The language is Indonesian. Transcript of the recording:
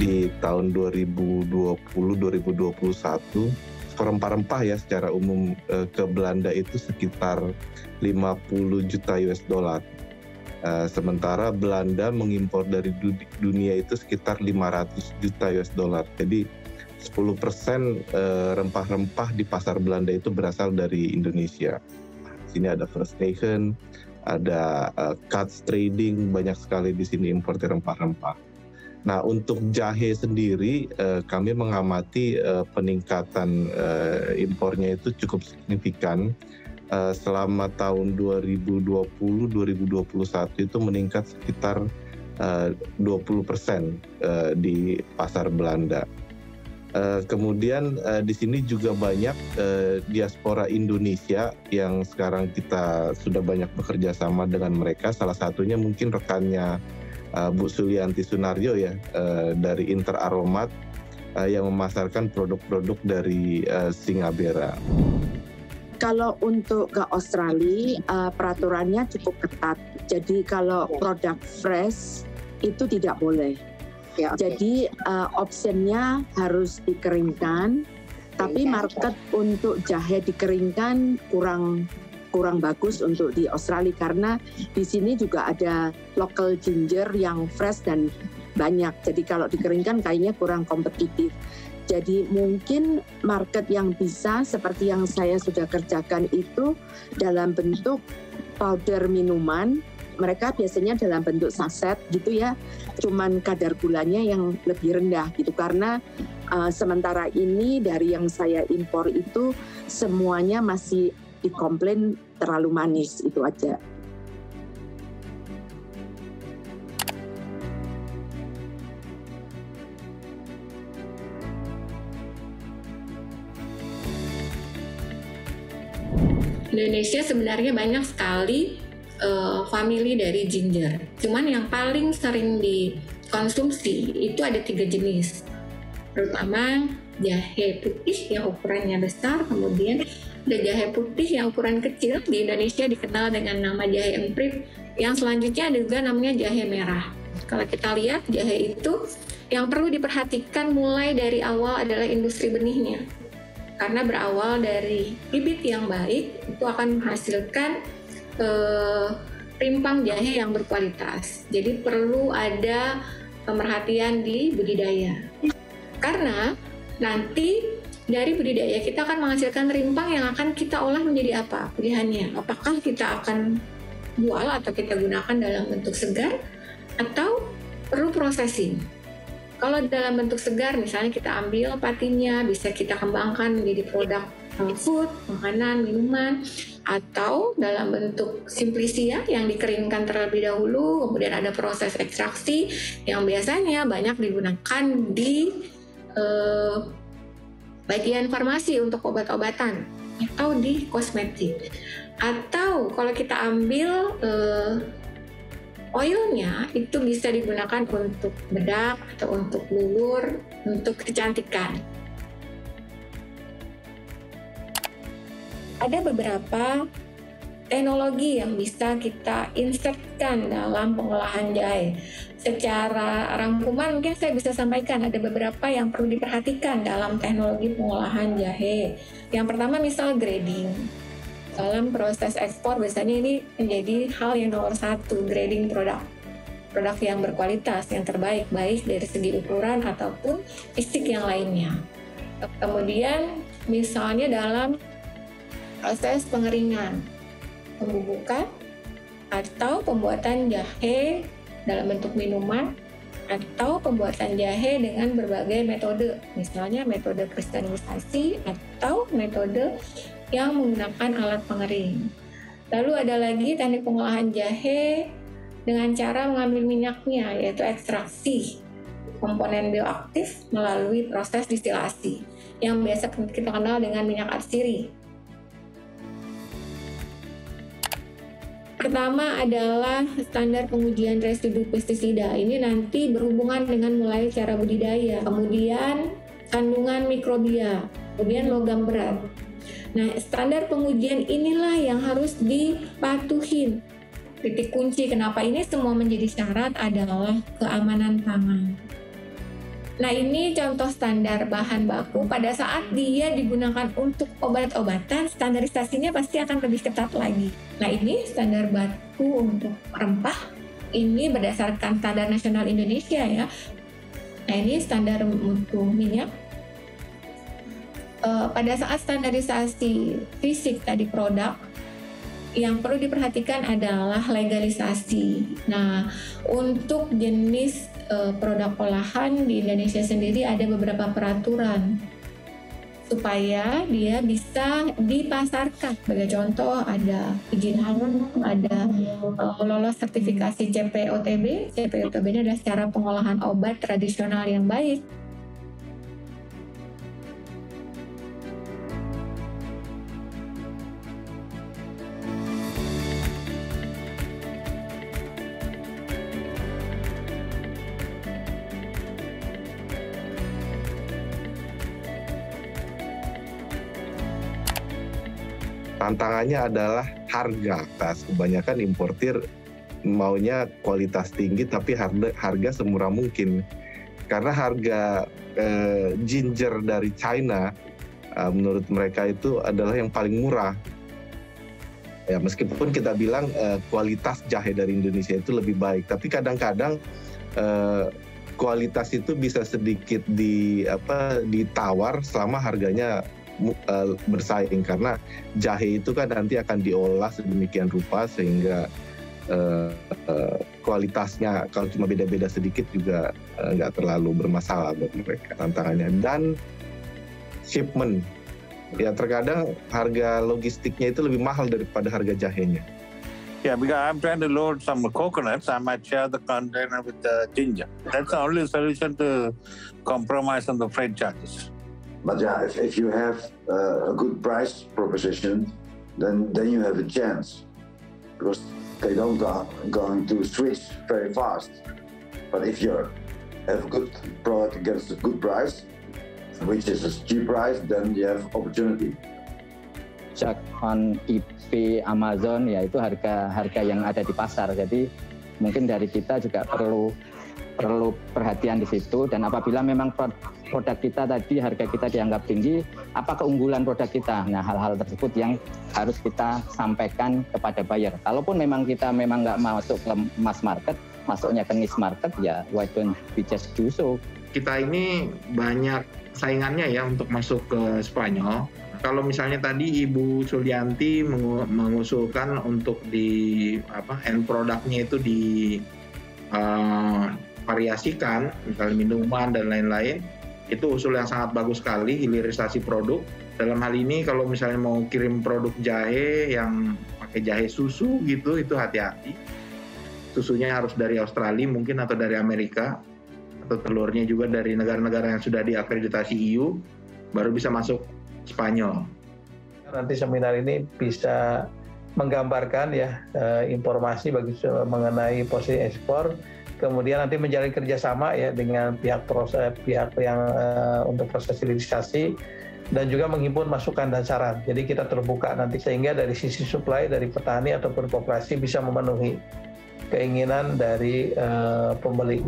di tahun 2020-2021 rempah-rempah ya secara umum ke Belanda itu sekitar 50 juta US dollar. Sementara Belanda mengimpor dari dunia itu sekitar 500 juta US dollar. Jadi 10% rempah-rempah di pasar Belanda itu berasal dari Indonesia. Sini ada First Nation, ada Cuts Trading, banyak sekali di sini importer rempah-rempah. Nah, untuk jahe sendiri kami mengamati peningkatan impornya itu cukup signifikan. Selama tahun 2020-2021 itu meningkat sekitar 20% di pasar Belanda. Kemudian di sini juga banyak diaspora Indonesia yang sekarang kita sudah banyak bekerja sama dengan mereka. Salah satunya mungkin rekannya Bu Sulianti Sunaryo ya dari Inter Aromat yang memasarkan produk-produk dari Singabera. Kalau untuk ke Australia, peraturannya cukup ketat. Jadi kalau produk fresh itu tidak boleh. Ya, okay. Jadi optionnya harus dikeringkan, tapi market untuk jahe dikeringkan kurang bagus untuk di Australia karena di sini juga ada local ginger yang fresh dan banyak. Jadi kalau dikeringkan kayaknya kurang kompetitif. Jadi mungkin market yang bisa seperti yang saya sudah kerjakan itu dalam bentuk powder minuman, mereka biasanya dalam bentuk saset gitu ya, cuman kadar gulanya yang lebih rendah gitu karena sementara ini dari yang saya impor itu semuanya masih dikomplain terlalu manis, itu aja. Indonesia sebenarnya banyak sekali family dari ginger. Cuman yang paling sering dikonsumsi itu ada 3 jenis. Terutama jahe putih yang ukurannya besar, kemudian ada jahe putih yang ukuran kecil, di Indonesia dikenal dengan nama jahe emprit, yang selanjutnya ada juga namanya jahe merah. Kalau kita lihat jahe itu yang perlu diperhatikan mulai dari awal adalah industri benihnya. Karena berawal dari bibit yang baik, itu akan menghasilkan rimpang jahe yang berkualitas. Jadi perlu ada pemerhatian di budidaya. Karena nanti dari budidaya kita akan menghasilkan rimpang yang akan kita olah menjadi apa pilihannya. Apakah kita akan jual atau kita gunakan dalam bentuk segar atau perlu processing. Kalau dalam bentuk segar, misalnya kita ambil patinya, bisa kita kembangkan menjadi produk food, makanan, minuman, atau dalam bentuk simplisia yang dikeringkan terlebih dahulu, kemudian ada proses ekstraksi yang biasanya banyak digunakan di bagian farmasi untuk obat-obatan atau di kosmetik. Atau kalau kita ambil oilnya itu bisa digunakan untuk bedak atau untuk bulur, untuk kecantikan. Ada beberapa teknologi yang bisa kita insertkan dalam pengolahan jahe. Secara rangkuman mungkin saya bisa sampaikan ada beberapa yang perlu diperhatikan dalam teknologi pengolahan jahe. Yang pertama misal grading. Dalam proses ekspor biasanya ini menjadi hal yang nomor 1, grading produk yang berkualitas, yang terbaik, baik dari segi ukuran ataupun fisik yang lainnya. Kemudian misalnya dalam proses pengeringan, pembubukan, atau pembuatan jahe dalam bentuk minuman, atau pembuatan jahe dengan berbagai metode, misalnya metode kristenisasi atau metode yang menggunakan alat pengering. Lalu ada lagi teknik pengolahan jahe dengan cara mengambil minyaknya, yaitu ekstraksi komponen bioaktif melalui proses distilasi, yang biasa kita kenal dengan minyak atsiri. Pertama adalah standar pengujian residu pestisida. Ini nanti berhubungan dengan mulai cara budidaya, kemudian kandungan mikrobia, kemudian logam berat. Nah, standar pengujian inilah yang harus dipatuhin. Titik kunci kenapa ini semua menjadi syarat adalah keamanan pangan. Nah, ini contoh standar bahan baku. Pada saat dia digunakan untuk obat-obatan, standarisasinya pasti akan lebih ketat lagi. Nah, ini standar baku untuk rempah. Ini berdasarkan standar nasional Indonesia ya. Nah, ini standar mutu minyak. Pada saat standarisasi fisik tadi produk, yang perlu diperhatikan adalah legalisasi. Nah, untuk jenis produk olahan di Indonesia sendiri ada beberapa peraturan supaya dia bisa dipasarkan. Sebagai contoh ada izin halal, ada lolos sertifikasi CPOTB. CPOTB ini adalah cara pengolahan obat tradisional yang baik. Tantangannya adalah harga. Kebanyakan importir maunya kualitas tinggi tapi harga semurah mungkin. Karena harga ginger dari China menurut mereka itu adalah yang paling murah. Ya, meskipun kita bilang kualitas jahe dari Indonesia itu lebih baik, tapi kadang-kadang kualitas itu bisa sedikit ditawar selama harganya bersaing, karena jahe itu kan nanti akan diolah sedemikian rupa sehingga kualitasnya kalau cuma beda-beda sedikit juga nggak terlalu bermasalah buat mereka. Tantangannya dan shipment, ya terkadang harga logistiknya itu lebih mahal daripada harga jahenya. Yeah, because I'm trying to load some coconuts, I might share the container with the ginger. That's the only solution to compromise on the freight charges. But yeah, if you have a good price proposition, then you have a chance, because they don't going to switch very fast. But if you have a good product against a good price, which is a cheap price, then you have opportunity. Check on eBay, Amazon, ya itu harga yang ada di pasar. Jadi mungkin dari kita juga perlu perhatian di situ, dan apabila memang produk kita tadi harga kita dianggap tinggi, apa keunggulan produk kita? Nah, hal-hal tersebut yang harus kita sampaikan kepada buyer. Kalaupun memang kita nggak masuk ke mass market, masuknya ke niche market, ya why don't we just do so? Kita ini banyak saingannya ya untuk masuk ke Spanyol. Kalau misalnya tadi Ibu Sulianti mengusulkan untuk di end produknya itu di variasikan, misalnya minuman dan lain-lain, itu usul yang sangat bagus sekali, hilirisasi produk. Dalam hal ini kalau misalnya mau kirim produk jahe yang pakai jahe susu gitu, itu hati-hati. Susunya harus dari Australia mungkin atau dari Amerika, atau telurnya juga dari negara-negara yang sudah diakreditasi EU, baru bisa masuk Spanyol. Nanti seminar ini bisa menggambarkan ya informasi mengenai posisi ekspor, kemudian nanti menjalin kerjasama ya dengan pihak yang untuk proses hilirisasi, dan juga menghimpun masukan dan saran. Jadi kita terbuka nanti sehingga dari sisi supply dari petani ataupun koperasi bisa memenuhi keinginan dari pembeli.